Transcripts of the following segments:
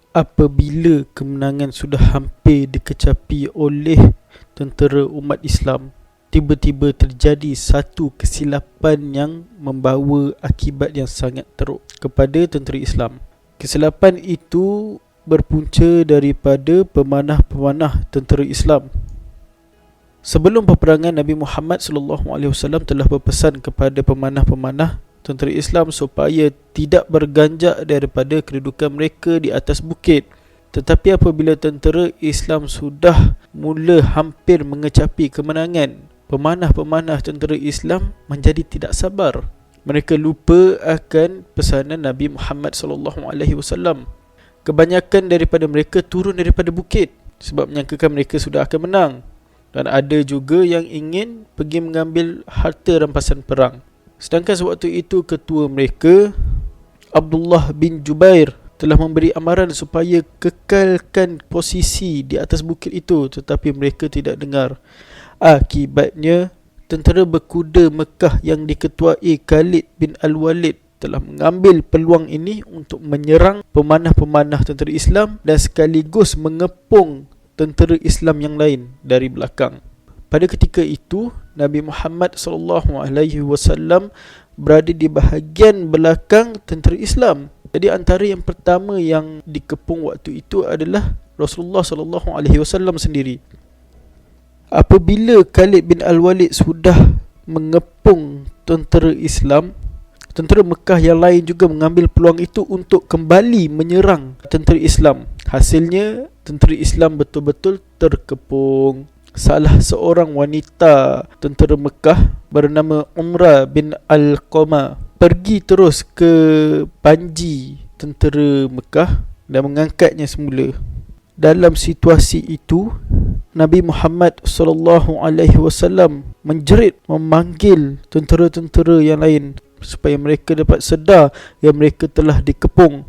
Apabila kemenangan sudah hampir dikecapi oleh tentera umat Islam, tiba-tiba terjadi satu kesilapan yang membawa akibat yang sangat teruk kepada tentera Islam. Kesilapan itu berpunca daripada pemanah-pemanah tentera Islam. Sebelum peperangan, Nabi Muhammad SAW telah berpesan kepada pemanah-pemanah tentera Islam supaya tidak berganjak daripada kedudukan mereka di atas bukit. Tetapi apabila tentera Islam sudah mula hampir mengecapi kemenangan, pemanah-pemanah tentera Islam menjadi tidak sabar. Mereka lupa akan pesanan Nabi Muhammad SAW. Kebanyakan daripada mereka turun daripada bukit sebab menyangkakan mereka sudah akan menang. Dan ada juga yang ingin pergi mengambil harta rampasan perang. Sedangkan sewaktu itu ketua mereka, Abdullah bin Jubair, telah memberi amaran supaya kekalkan posisi di atas bukit itu, tetapi mereka tidak dengar. Akibatnya, tentera berkuda Mekah yang diketuai Khalid bin Al-Walid telah mengambil peluang ini untuk menyerang pemanah-pemanah tentera Islam dan sekaligus mengepung tentera Islam yang lain dari belakang. Pada ketika itu, Nabi Muhammad SAW berada di bahagian belakang tentera Islam. Jadi antara yang pertama yang dikepung waktu itu adalah Rasulullah SAW sendiri. Apabila Khalid bin Al-Walid sudah mengepung tentera Islam, tentera Mekah yang lain juga mengambil peluang itu untuk kembali menyerang tentera Islam. Hasilnya, tentera Islam betul-betul terkepung. Salah seorang wanita tentera Mekah bernama Umrah bin Al-Qama pergi terus ke panji tentera Mekah dan mengangkatnya semula. Dalam situasi itu, Nabi Muhammad SAW menjerit, memanggil tentera-tentera yang lain supaya mereka dapat sedar yang mereka telah dikepung.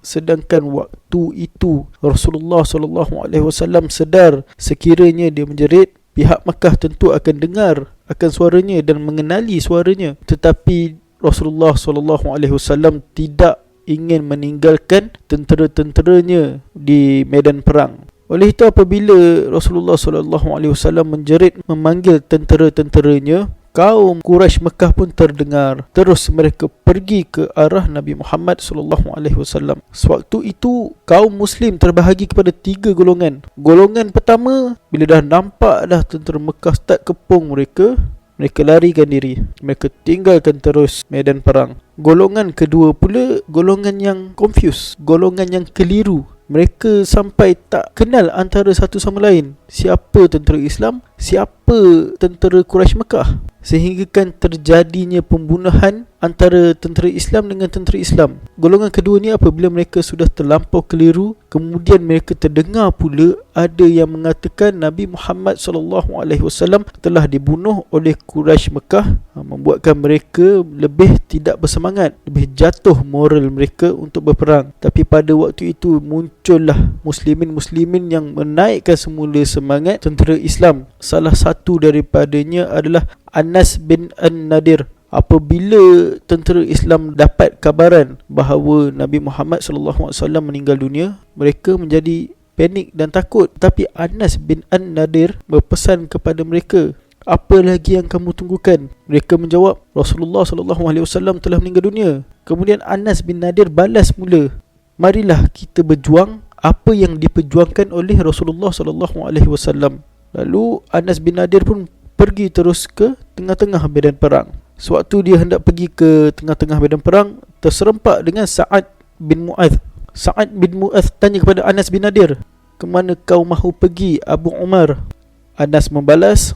Sedangkan waktu itu Rasulullah SAW sedar sekiranya dia menjerit, pihak Makkah tentu akan dengar akan suaranya dan mengenali suaranya. Tetapi Rasulullah SAW tidak ingin meninggalkan tentera-tenteranya di medan perang. Oleh itu apabila Rasulullah SAW menjerit memanggil tentera-tenteranya, kaum Quraisy Mekah pun terdengar. Terus mereka pergi ke arah Nabi Muhammad SAW. Sewaktu itu kaum Muslim terbahagi kepada 3 golongan. Golongan pertama, bila dah nampak dah tentera Mekah start kepung mereka, mereka larikan diri. Mereka tinggalkan terus medan perang. Golongan kedua pula, golongan yang confused, golongan yang keliru. Mereka sampai tak kenal antara satu sama lain, siapa tentera Islam, siapa tentera Quraisy Mekah, sehinggakan terjadinya pembunuhan antara tentera Islam dengan tentera Islam. Golongan kedua ni apabila mereka sudah terlampau keliru, kemudian mereka terdengar pula ada yang mengatakan Nabi Muhammad SAW telah dibunuh oleh Quraisy Mekah, membuatkan mereka lebih tidak bersemangat, lebih jatuh moral mereka untuk berperang. Tapi pada waktu itu muncullah muslimin yang menaikkan semula semangat tentera Islam. Salah satu daripadanya adalah Anas bin An-Nadir. Apabila tentera Islam dapat kabaran bahawa Nabi Muhammad SAW meninggal dunia, mereka menjadi panik dan takut. Tapi Anas bin An-Nadir berpesan kepada mereka, apa lagi yang kamu tunggukan? Mereka menjawab, Rasulullah SAW telah meninggal dunia. Kemudian Anas bin Nadir balas mula, marilah kita berjuang apa yang diperjuangkan oleh Rasulullah SAW. Lalu Anas bin Nadir pun pergi terus ke tengah-tengah medan perang. Sewaktu dia hendak pergi ke tengah-tengah medan perang, terserempak dengan Sa'ad bin Mu'adh. Sa'ad bin Mu'adh tanya kepada Anas bin Nadir, kemana kau mahu pergi, Abu Umar? Anas membalas,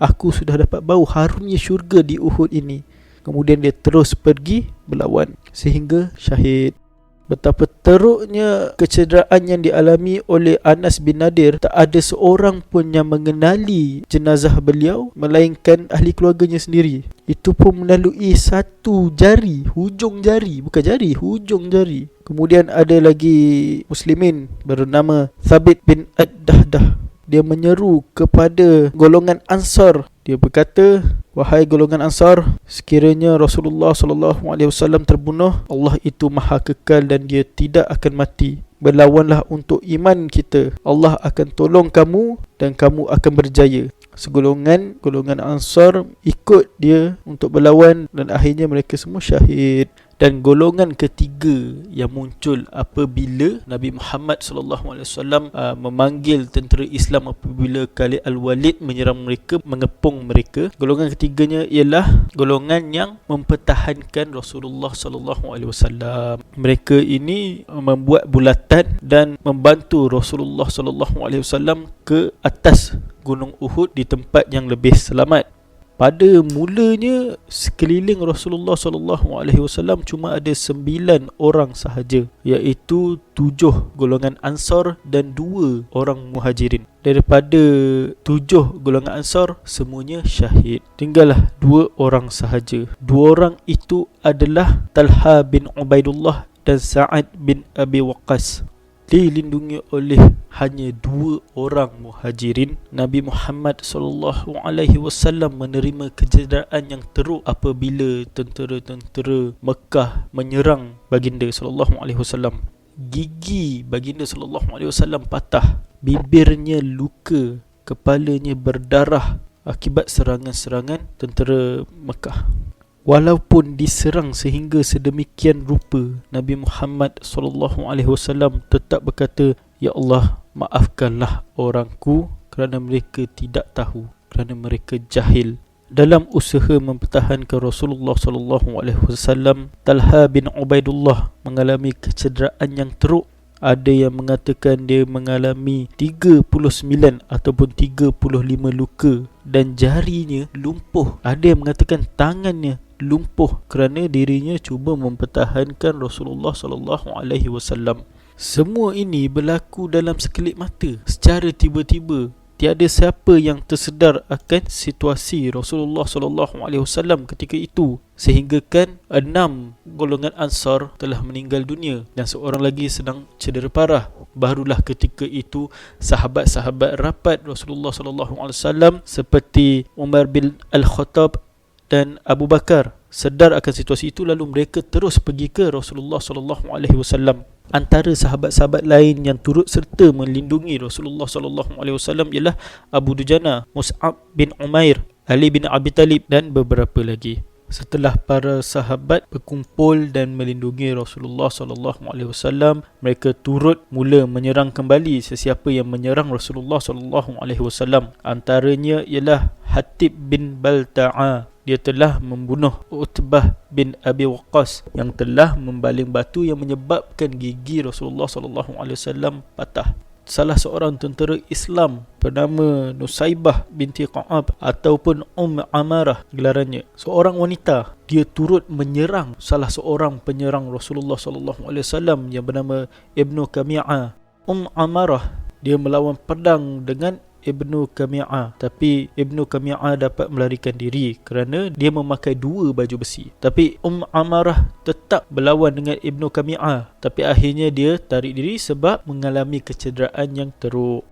aku sudah dapat bau harumnya syurga di Uhud ini. Kemudian dia terus pergi berlawan sehingga syahid. Betapa teruknya kecederaan yang dialami oleh Anas bin Nadir, tak ada seorang pun yang mengenali jenazah beliau melainkan ahli keluarganya sendiri. Itu pun melalui satu jari, hujung jari, bukan jari, hujung jari. Kemudian ada lagi muslimin bernama Thabit bin Ad-Dahdah. Dia menyeru kepada golongan Ansar. Dia berkata, wahai golongan Ansar, sekiranya Rasulullah SAW terbunuh, Allah itu maha kekal dan dia tidak akan mati. berlawanlah untuk iman kita. Allah akan tolong kamu dan kamu akan berjaya. Golongan Ansar ikut dia untuk berlawan dan akhirnya mereka semua syahid. Dan golongan ketiga yang muncul apabila Nabi Muhammad SAW memanggil tentera Islam apabila Khalid Al-Walid menyerang mereka, mengepung mereka. Golongan ketiganya ialah golongan yang mempertahankan Rasulullah SAW. Mereka ini membuat bulatan dan membantu Rasulullah SAW ke atas Gunung Uhud di tempat yang lebih selamat. Pada mulanya sekeliling Rasulullah SAW cuma ada 9 orang sahaja, iaitu 7 golongan Ansar dan 2 orang Muhajirin. Daripada 7 golongan Ansar, semuanya syahid. Tinggallah 2 orang sahaja. 2 orang itu adalah Talha bin Ubaidullah dan Sa'ad bin Abi Waqqas. Dilindungi oleh hanya 2 orang Muhajirin. Nabi Muhammad SAW menerima kecederaan yang teruk apabila tentera-tentera Mekah menyerang baginda SAW. Gigi baginda SAW patah, bibirnya luka, kepalanya berdarah akibat serangan-serangan tentera Mekah. Walaupun diserang sehingga sedemikian rupa, Nabi Muhammad SAW tetap berkata, "Ya Allah, maafkanlah orangku kerana mereka tidak tahu, kerana mereka jahil." Dalam usaha mempertahankan Rasulullah SAW, Talha bin Ubaidullah mengalami kecederaan yang teruk. Ada yang mengatakan dia mengalami 39 ataupun 35 luka dan jarinya lumpuh. Ada yang mengatakan tangannya lumpuh kerana dirinya cuba mempertahankan Rasulullah SAW. Semua ini berlaku dalam sekelip mata, secara tiba-tiba. Tiada siapa yang tersedar akan situasi Rasulullah SAW ketika itu, sehingga kan 6 golongan Ansar telah meninggal dunia dan seorang lagi sedang cedera parah. Barulah ketika itu sahabat-sahabat rapat Rasulullah SAW seperti Umar bin Al-Khattab dan Abu Bakar sedar akan situasi itu, lalu mereka terus pergi ke Rasulullah SAW. Antara sahabat-sahabat lain yang turut serta melindungi Rasulullah SAW ialah Abu Dujana, Mus'ab bin Umair, Ali bin Abi Talib dan beberapa lagi. Setelah para sahabat berkumpul dan melindungi Rasulullah SAW, mereka turut mula menyerang kembali sesiapa yang menyerang Rasulullah SAW. Antaranya ialah Hatib bin Balta'a. Dia telah membunuh Utbah bin Abi Waqqas yang telah membaling batu yang menyebabkan gigi Rasulullah SAW patah. Salah seorang tentera Islam bernama Nusaibah binti Qa'ab ataupun Amarah gelarannya, seorang wanita, dia turut menyerang salah seorang penyerang Rasulullah SAW yang bernama Ibnu Kami'ah. Amarah dia melawan pedang dengan Ibnu Kami'ah, tapi Ibnu Kami'ah dapat melarikan diri kerana dia memakai 2 baju besi. Tapi Amarah tetap berlawan dengan Ibnu Kami'ah, tapi akhirnya dia tarik diri sebab mengalami kecederaan yang teruk.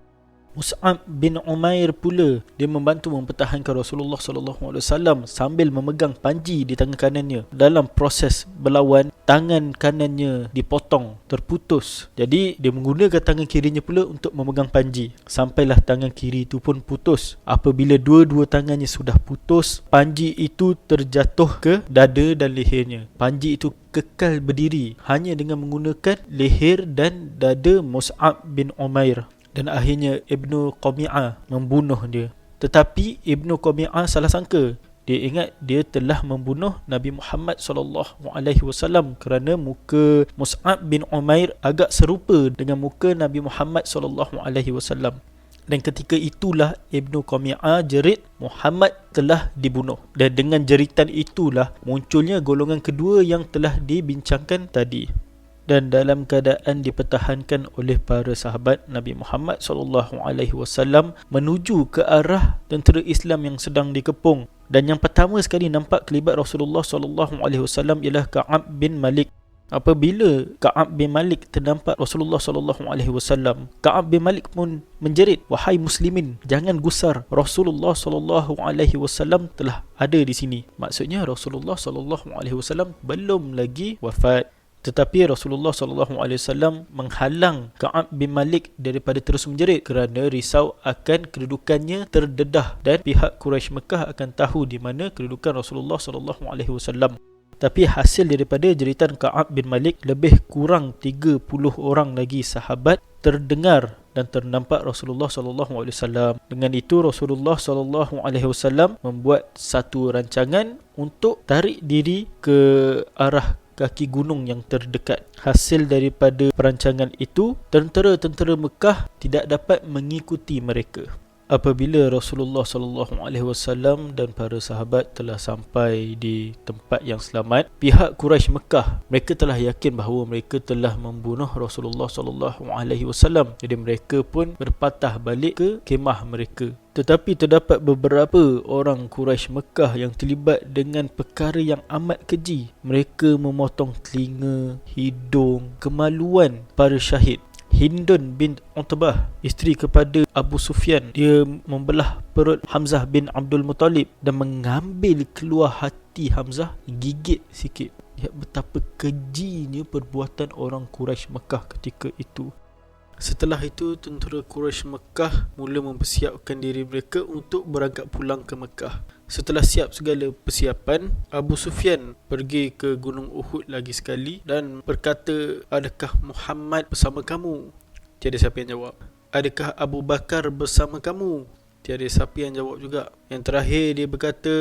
Mus'ab bin Umair pula, dia membantu mempertahankan Rasulullah SAW sambil memegang panji di tangan kanannya. Dalam proses berlawan, tangan kanannya dipotong, terputus. Jadi dia menggunakan tangan kirinya pula untuk memegang panji, sampailah tangan kiri itu pun putus. Apabila dua-dua tangannya sudah putus, panji itu terjatuh ke dada dan lehernya. Panji itu kekal berdiri hanya dengan menggunakan leher dan dada Mus'ab bin Umair. Dan akhirnya Ibnu Qami'ah membunuh dia. Tetapi Ibnu Qami'ah salah sangka. Dia ingat dia telah membunuh Nabi Muhammad SAW kerana muka Mus'ab bin Umair agak serupa dengan muka Nabi Muhammad SAW. Dan ketika itulah Ibnu Qami'ah jerit Muhammad telah dibunuh. Dan dengan jeritan itulah munculnya golongan kedua yang telah dibincangkan tadi. Dan dalam keadaan dipertahankan oleh para sahabat Nabi Muhammad SAW menuju ke arah tentera Islam yang sedang dikepung. Dan yang pertama sekali nampak kelibat Rasulullah SAW ialah Ka'ab bin Malik. Apabila Ka'ab bin Malik ternampak Rasulullah SAW, Ka'ab bin Malik pun menjerit, "Wahai muslimin, jangan gusar, Rasulullah SAW telah ada di sini." Maksudnya Rasulullah SAW belum lagi wafat. Tetapi Rasulullah SAW menghalang Ka'ab bin Malik daripada terus menjerit kerana risau akan kedudukannya terdedah dan pihak Quraisy Mekah akan tahu di mana kedudukan Rasulullah SAW. Tapi hasil daripada jeritan Ka'ab bin Malik, lebih kurang 30 orang lagi sahabat terdengar dan ternampak Rasulullah SAW. Dengan itu Rasulullah SAW membuat satu rancangan untuk tarik diri ke arah kaki gunung yang terdekat. Hasil daripada perancangan itu, tentera-tentera Mekah tidak dapat mengikuti mereka. Apabila Rasulullah SAW dan para sahabat telah sampai di tempat yang selamat, pihak Quraisy Mekah, mereka telah yakin bahawa mereka telah membunuh Rasulullah SAW. Jadi mereka pun berpatah balik ke kemah mereka. Tetapi terdapat beberapa orang Quraisy Mekah yang terlibat dengan perkara yang amat keji. Mereka memotong telinga, hidung, kemaluan para syahid. Hindun bin Utbah, isteri kepada Abu Sufyan, dia membelah perut Hamzah bin Abdul Muttalib dan mengambil keluar hati Hamzah, gigit sikit. Lihat betapa kejinya perbuatan orang Quraisy Mekah ketika itu. Setelah itu, tentera Quraisy Mekah mula mempersiapkan diri mereka untuk berangkat pulang ke Mekah. Setelah siap segala persiapan, Abu Sufyan pergi ke Gunung Uhud lagi sekali dan berkata, "Adakah Muhammad bersama kamu?" Tiada siapa yang jawab. "Adakah Abu Bakar bersama kamu?" Tiada siapa yang jawab juga. Yang terakhir dia berkata,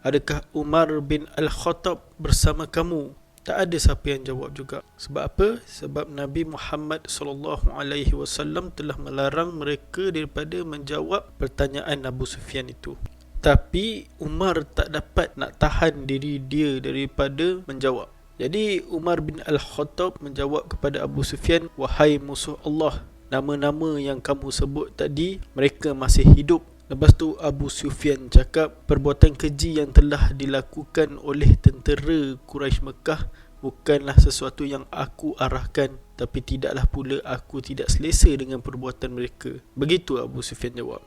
"Adakah Umar bin Al-Khattab bersama kamu?" Tak ada siapa yang jawab juga. Sebab apa? Sebab Nabi Muhammad SAW telah melarang mereka daripada menjawab pertanyaan Abu Sufyan itu. Tapi Umar tak dapat nak tahan diri dia daripada menjawab. Jadi Umar bin Al-Khattab menjawab kepada Abu Sufyan, "Wahai musuh Allah, nama-nama yang kamu sebut tadi, mereka masih hidup." Lepas tu Abu Sufyan cakap, "Perbuatan keji yang telah dilakukan oleh tentera Quraisy Mekah bukanlah sesuatu yang aku arahkan, tapi tidaklah pula aku tidak selesa dengan perbuatan mereka." Begitu Abu Sufyan jawab.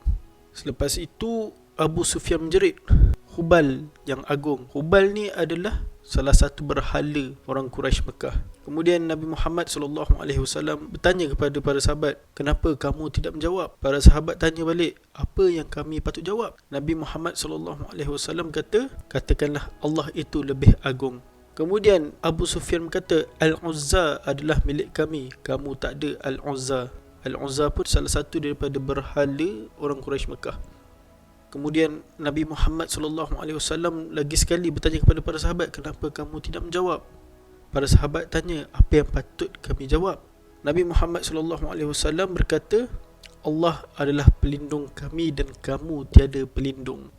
Selepas itu Abu Sufyan menjerit, "Hubal yang agung." Hubal ni adalah salah satu berhala orang Quraisy Mekah. Kemudian Nabi Muhammad SAW bertanya kepada para sahabat, "Kenapa kamu tidak menjawab?" Para sahabat tanya balik, "Apa yang kami patut jawab?" Nabi Muhammad SAW kata, "Katakanlah Allah itu lebih agung." Kemudian Abu Sufyan berkata, "Al-Uzza adalah milik kami, kamu tak ada Al-Uzza." Al-Uzza pun salah satu daripada berhala orang Quraisy Mekah. Kemudian Nabi Muhammad SAW lagi sekali bertanya kepada para sahabat, "Kenapa kamu tidak menjawab?" Para sahabat tanya, "Apa yang patut kami jawab?" Nabi Muhammad SAW berkata, "Allah adalah pelindung kami dan kamu tiada pelindung."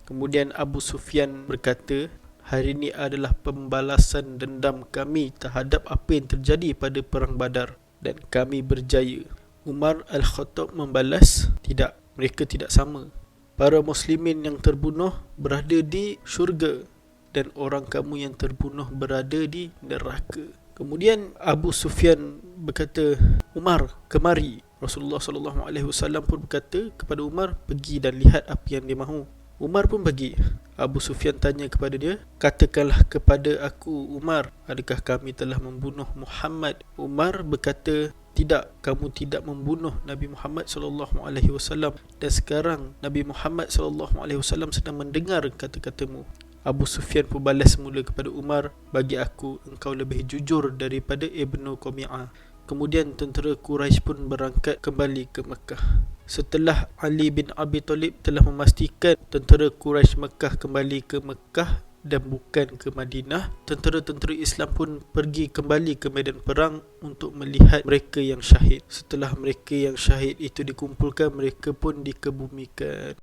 Kemudian Abu Sufyan berkata, "Hari ini adalah pembalasan dendam kami terhadap apa yang terjadi pada perang Badar dan kami berjaya." Umar Al-Khattab membalas, "Tidak, mereka tidak sama. Para muslimin yang terbunuh berada di syurga dan orang kamu yang terbunuh berada di neraka." Kemudian Abu Sufyan berkata, "Umar, kemari." Rasulullah SAW pun berkata kepada Umar, "Pergi dan lihat apa yang dia mahu." Umar pun pergi. Abu Sufyan tanya kepada dia, "Katakanlah kepada aku, Umar, adakah kami telah membunuh Muhammad?" Umar berkata, "Tidak, kamu tidak membunuh Nabi Muhammad SAW dan sekarang Nabi Muhammad SAW sedang mendengar kata-katamu." Abu Sufyan pun balas semula kepada Umar, "Bagi aku, engkau lebih jujur daripada Ibnu Qami'ah." Kemudian tentera Quraisy pun berangkat kembali ke Mekah. Setelah Ali bin Abi Talib telah memastikan tentera Quraisy Mekah kembali ke Mekah dan bukan ke Madinah, tentera-tentera Islam pun pergi kembali ke medan perang untuk melihat mereka yang syahid. Setelah mereka yang syahid itu dikumpulkan, mereka pun dikebumikan.